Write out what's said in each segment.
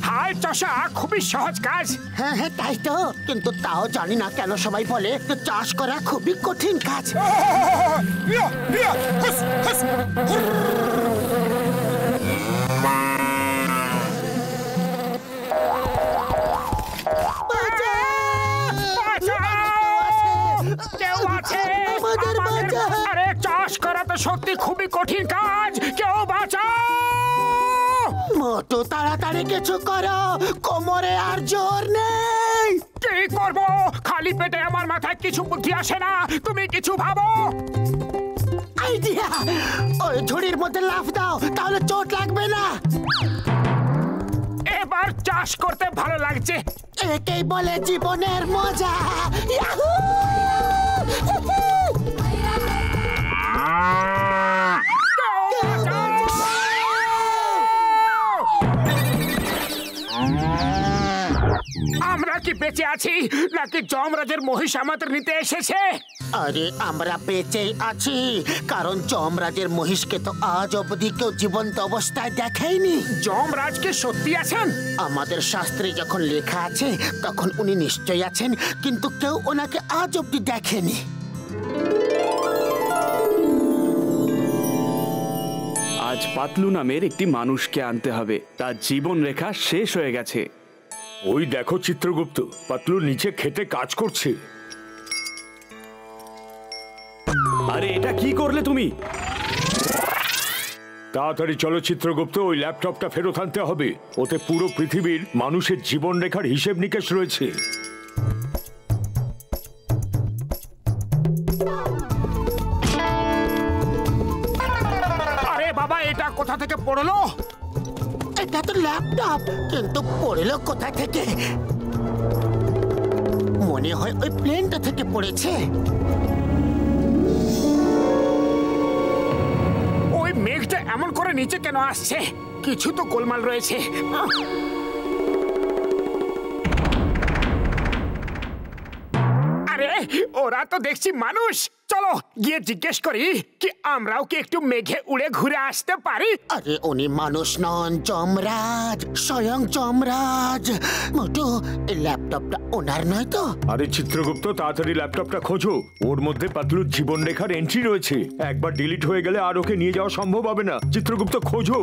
High চষা, খুবই সহজ কাজ। হ্যাঁ হ্যাঁ তাই তো, কিন্তু তাও জানি না কেন সবাই বলে যে চাষ করা খুবই কঠিন কাজ। আরে চাষ করা তো সত্যি খুবই কঠিন কাজ, কেউ বাঁচাও। মোটু তাড়াতাড়ি কিছু করো, কোমরে আর জোর নেই। কি করব? খালি পেটে আমার মাথায় কিছু বুদ্ধি আসে না, তুমি কিছু ভাবো। আইডিয়া, ওই ঝুড়ির মধ্যে লাফ দাও, তাহলে চোট লাগবে না। এবার চাষ করতে ভালো লাগছে। একেই বলে জীবনের মজা। ইয়াহু! আমরা কি বেঁচে আছি নাকি যমরাজের মহিষ আমাদের নিতে এসেছে? আরে আমরা বেঁচেই আছি, কারণ যমরাজের মহিষকে তো আজ অবধি কেউ জীবন্ত অবস্থায় দেখেইনি। যমরাজকে সত্যি আছেন? আমাদের শাস্ত্রে যখন লেখা আছে তখন উনি নিশ্চয়ই আছেন, কিন্তু কেউ ওনাকে আজ অবধি দেখেনি। আজ পাতলু নামের একটি মানুষকে আনতে হবে, তার জীবন রেখা শেষ হয়ে গেছে। ওই দেখো চিত্রগুপ্ত, পাতলু নিচে খেতে কাজ করছে। আরে এটা কি করলে তুমি? তাড়াতাড়ি চলো চিত্রগুপ্ত, ওই ল্যাপটপটা ফেরত আনতে হবে। ওতে পুরো পৃথিবীর মানুষের জীবন রেখার হিসেব নিকেশ রয়েছে। আরে বাবা, এটা কোথা থেকে পড়লো? এটা তো ল্যাপটপ, কিন্তু পড়লো কোথা থেকে? মনে হয় ওই প্লেনটা থেকে পড়েছে। ওই মেঘটা এমন করে নিচে কেন আসছে? কিছু তো গোলমাল রয়েছে। আরে ওরা তো দেখছি মানুষ। চলো গিয়ে জিজ্ঞেস করি কি আমরাও কি একটু মেঘে উড়ে ঘুরে আসতে পারি। আরে উনি মানুষ নন, যমরাজ, স্বয়ং যমরাজ। মোটু, এই ল্যাপটপটা ওনার নয় তো? আরে চিত্রগুপ্ত, তাড়াতাড়ি ল্যাপটপটা খোঁজো। ওর মধ্যে পাতলুর জীবন রেখার এন্ট্রি রয়েছে। একবার ডিলিট হয়ে গেলে আর ওকে নিয়ে যাওয়া সম্ভব হবে না। চিত্রগুপ্ত খোঁজো।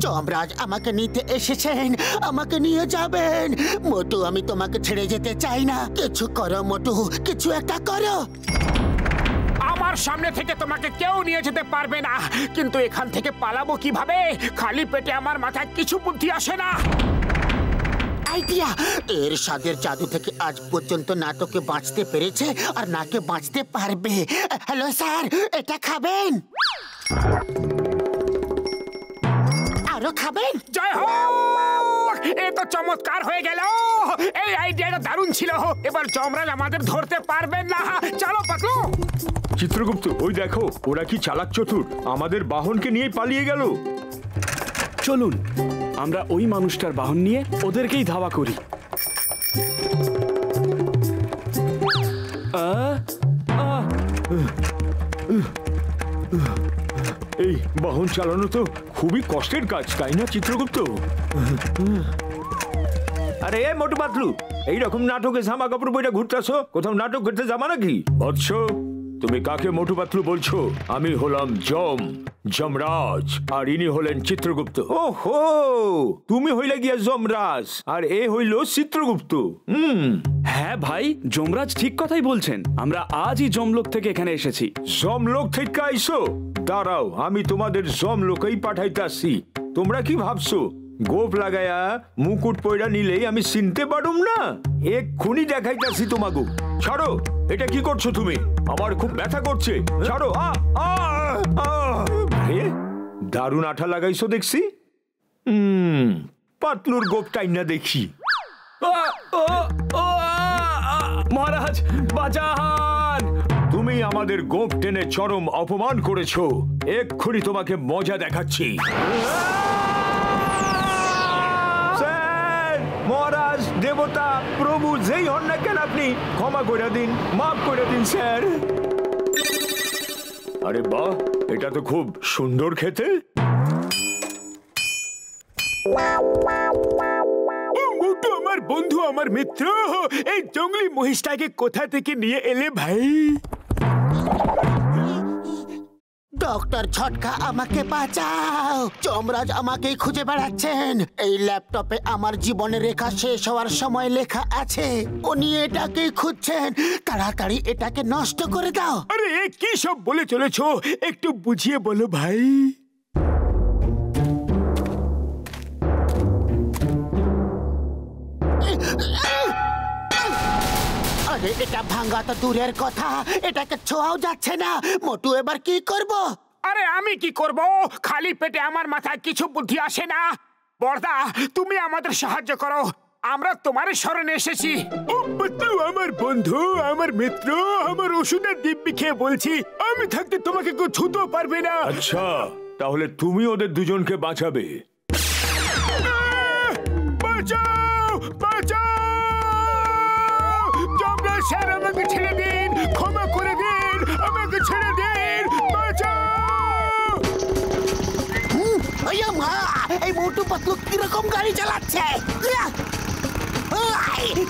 যমরাজ আমাকে নিতে এসেছেন, আমাকে নিয়ে যাবেন। মোটু, আমি তোমাকে ছেড়ে যেতে চাই না। কিছু করো মোটু, কিছু একটা করো। আমার সামনে থেকে তোমাকে কেউ নিয়ে যেতে পারবে না, কিন্তু এখান থেকে পালাবো কিভাবে? খালি পেটে আমার মাথায় কিছু বুদ্ধি আসে না। আইডিয়া, এর স্বাদের জাদু থেকে আজ পর্যন্ত না তোকে বাঁচতে পেরেছে আর নাকে বাঁচতে পারবে। হ্যালো স্যার, এটা খাবেন? আরো খাবেন? জয় হোক, এ তো চমৎকার হয়ে গেল। এই আইডিয়াটা দারুণ ছিল। এবার যমরাজ আমাদের ধরতে পারবেন না। চলো পাতলু। চিত্রগুপ্ত, ওই দেখো, ওরা কি চালাক চতুর, আমাদের বাহনকে নিয়ে পালিয়ে গেল। চলুন আমরা ওই মানুষটার বাহন নিয়ে ওদেরকেই ধাওয়া করি। এই বাহন চালানো তো খুবই কষ্টের কাজ, তাই না চিত্রগুপ্ত? আরে মোটু পাতলু, এইরকম নাটকে জামা কাপড় বইটা ঘুরতেছো, কোথাও নাটক করতে যাবা নাকি? বৎস, তুমি কাকে মোটু পাতলু বলছো? আমি হলাম যমরাজ, আর ইনি হলেন চিত্রগুপ্ত। ওহো, তুমি হইলে গিয়া যমরাজ আর এ হইল চিত্রগুপ্ত। হ্যাঁ ভাই, যমরাজ ঠিক কথাই বলছেন। আমরা আজই যমলোক থেকে এখানে এসেছি। যমলোক থেকে আইসো? দাঁড়াও, আমি তোমাদের যমলোকেই পাঠাইতাছি। তোমরা কি ভাবছো গোপ লাগায়া মুকুট পয়রা নিলেই আমি চিনতে পারুম না? এক্ষুনি দেখাইতাছি তোমাগো। ছাড়ো, এটা কি করছো তুমি? আমার খুব ব্যথা করছে, ছাড়ো। দারুণ আঠা লাগাইছো দেখছি। পাতলুর গোপ টাইনা দেখি। মহারাজ বাঁচান! তুমি আমাদের গোপ টেনে চরম অপমান করেছো। এক্ষুনি তোমাকে মজা দেখাচ্ছি। মহারাজ, দেবতা, প্রভু যেই হন না কেন, আপনি ক্ষমা করে দিন, মাফ করে দিন স্যার। আরে বাহ, এটা তো খুব সুন্দর খেতে। মোটু আমার বন্ধু, আমার মিত্র, এই জঙ্গলি মহিষটাকে কোথা থেকে নিয়ে এলে ভাই? ডক্টর ঝটকা, আমাকে বাঁচাও। যমরাজ আমাকেই খুঁজে বেড়াচ্ছেন। এই ল্যাপটপে আমার জীবনের রেখা শেষ হওয়ার সময় লেখা আছে। উনি এটাকেই খুঁজছেন। তাড়াতাড়ি এটাকে নষ্ট করে দাও। আরে কি সব বলে চলেছো? একটু বুঝিয়ে বলো ভাই। আরে এটা ভাঙা তো দূরের কথা, এটাকে ছোঁয়াও যাচ্ছে না। মোটু, এবার কি করব? আরে আমি কি করব? খালি পেটে আমার মাথায় কিছু বুদ্ধি আসে না। বড়দা, তুমি আমাদের সাহায্য করো, আমরা তোমার শরণে এসেছি। ও পাতলু আমার বন্ধু, আমার মিত্র, আমার ওষুধের দিব্যি খেয়ে বলছি, আমি থাকতে তোমাকে কেউ ছুঁতেও পারবে না। আচ্ছা, তাহলে তুমি ওদের দুজনকে বাঁচাবে। বাঁচাও, বাঁচাও! যমরাজ স্যার, আমাকে ছেড়ে দিন, ক্ষমা করে দিন, আমাকে ছেড়ে দিন, বাঁচাও! মা, এই মোটু পাতলু কিরকম গাড়ি চালাচ্ছে?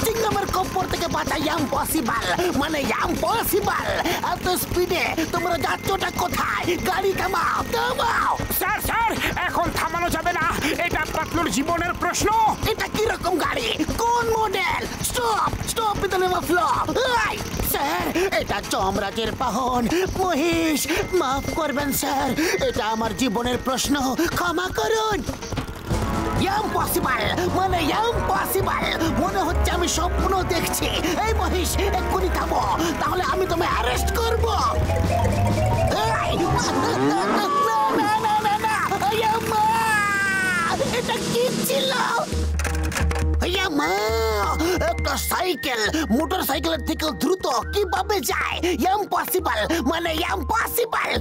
চিংগামের কপ্পর থেকে বাঁচা ইম্পসিবল, মানে ইম্পসিবল। এত স্পিডে তোমরা যাচ্ছটা কোথায়? গাড়ি থামাও, থামাও। স্যার স্যার, এখন থামানো যাবে না, এটা পাতলুর জীবনের প্রশ্ন। এটা কিরকম গাড়ি? কোন model? Stop, stop with the name of law. Sir, এটা যমরাজের বাহন, মহিষ। মাফ করবেন স্যার, এটা আমার জীবনের প্রশ্ন, ক্ষমা করুন। ইম্পসিবল, মানে ইম্পসিবল। মনে হচ্ছে আমি স্বপ্ন দেখছি। এই মহিষ, এক্ষুনি থামো, তাহলে আমি তোমায় অ্যারেস্ট করব। এটা কি ছিল? একটা সাইকেল মোটর সাইকেলের থেকে দ্রুত কিভাবে যায়? ইম্পসিবল, মানে ইম্পসিবল।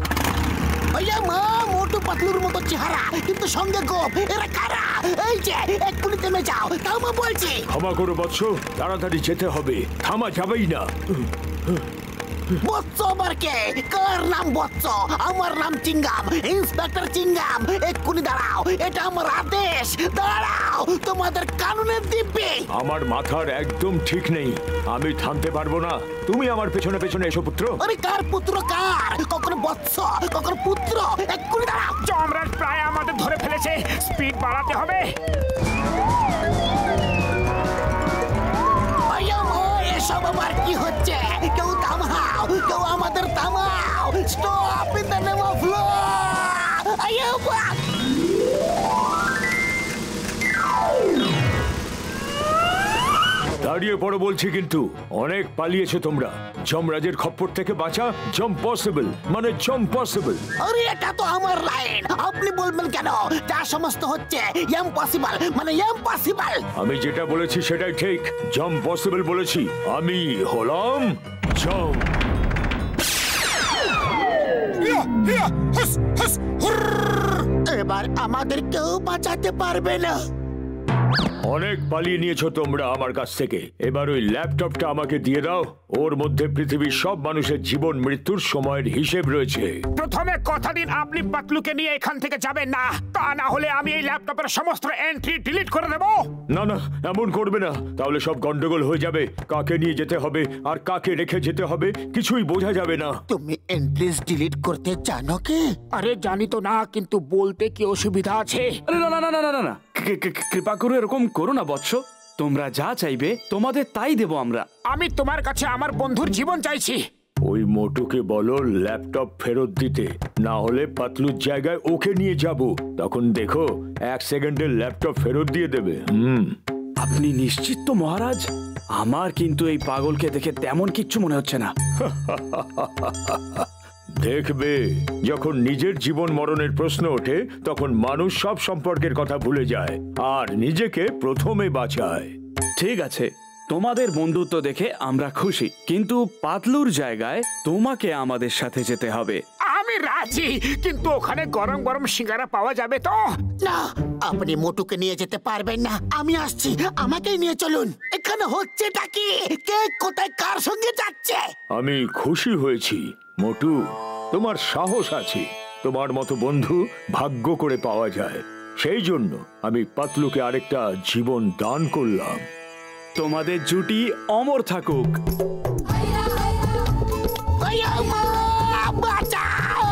মোটু পাতলুর মতো চেহারা, কিন্তু সঙ্গে গোপ। এরা কারা? এই যে, এক্ষুনি থেমে যাও, থামো বলছি। ক্ষমা করো বৎস, তাড়াতাড়ি যেতে হবে, থামা যাবেই না। বৎস আবার কে? কার নাম বৎস? আমার নাম চিঙ্গাম, ইন্সপেক্টর চিঙ্গাম। এক্ষুনি দাঁড়াও, এটা আমার আদেশ। দাঁড়াও, তোমাদের কানুনের দিব্যি। আমার মাথার একদম ঠিক নেই, আমি থামতে পারবো না। তুমি আমার পেছনে পেছনে এসো পুত্র। আরে কার পুত্র কার? কখনো বৎস, কখনো পুত্র। এক্ষুনি দাঁড়াও। যমরাজ প্রায় আমাদের ধরে ফেলেছে, স্পিড বাড়াতে হবে। এসব আবার কি হচ্ছে? কেউ থামাও, কেউ আমাদের থামাও। Stop in the name of law. দাঁড়িয়ে পড়ো বলছি, কিন্তু অনেক পালিয়েছো তোমরা। যমরাজের খপ্পর থেকে বাঁচা জম্প পসিবল, মানে জম্প পসিবল। আরে এটা তো আমার লাইন, আপনি বলবেন কেন? যা সমস্ত হচ্ছে ইম্পসিবল, মানে ইম্পসিবল। আমি যেটা বলেছি সেটাই ঠিক, জম্প পসিবল বলেছি। আমি হলাম জম্প। এবার আমাদের কেউ বাঁচাতে পারবে না। অনেক পালিয়ে নিয়েছো তোমরা আমার কাছ থেকে। এবার ওই ল্যাপটপটা আমাকে দিয়ে দাও। ওর মধ্যে পৃথিবীর সব মানুষের জীবন মৃত্যুর সময়ের হিসেব রয়েছে। প্রথমে কথা দিন আপনি পাতলুকে নিয়ে এখান থেকে যাবেন না, তা না হলে আমি এই ল্যাপটপের সমস্ত এন্ট্রি ডিলিট করে দেব। না না, এমন করবে না, তাহলে সব গন্ডগোল হয়ে যাবে। কাকে নিয়ে যেতে হবে আর কাকে রেখে যেতে হবে কিছুই বোঝা যাবে না। তুমি এন্ট্রিজ ডিলিট করতে জানো কি? আরে জানি তো না, কিন্তু বলতে কি অসুবিধা আছে? আরে না না না না না না না, কৃপা করে এরকম করো না বৎস। তোমরা যা চাইবে তোমাদের তাই দেব আমরা। আমি তোমার কাছে আমার বন্ধুর জীবন চাইছি। ওই মোটুকে বলো ল্যাপটপ ফেরত দিতে, না হলে পাতলুর জায়গায় ওকে নিয়ে যাব। তখন দেখো 1 সেকেন্ডের ল্যাপটপ ফেরত দিয়ে দেবে। আপনি নিশ্চিত তো মহারাজ? আমার কিন্তু এই পাগলকে দেখে তেমন কিচ্ছু মনে হচ্ছে না। দেখবে, যখন নিজের জীবন মরণের প্রশ্ন ওঠে তখন মানুষ সব সম্পর্কের কথা ভুলে যায় আর নিজেকে প্রথমে বাঁচায়। ঠিক আছে, তোমাদের বন্ধুত্ব দেখে আমরা খুশি, কিন্তু পাতলুর জায়গায় তোমাকে আমাদের সাথে যেতে হবে। আমি রাজি, কিন্তু ওখানে গরম গরম সিঙ্গারা পাওয়া যাবে তো? না, আপনি মোটুকে নিয়ে যেতে পারবেন না। আমি আসছি, আমাকেই নিয়ে চলুন। এখানে হচ্ছেটা কি? কে কোথায় কার সঙ্গে যাচ্ছে? আমি খুশি হয়েছি মোটু, তোমার সাহস আছে। তোমার মতো বন্ধু ভাগ্য করে পাওয়া যায়। সেই জন্য আমি পাতলুকে আরেকটা জীবন দান করলাম। তোমাদের জুটি অমর থাকুক। বাঁচাও!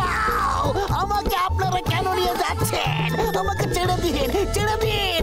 আমাকে আপনারা কেন নিয়ে যাচ্ছেন? আমাকে ছেড়ে দিন, ছেড়ে দিন।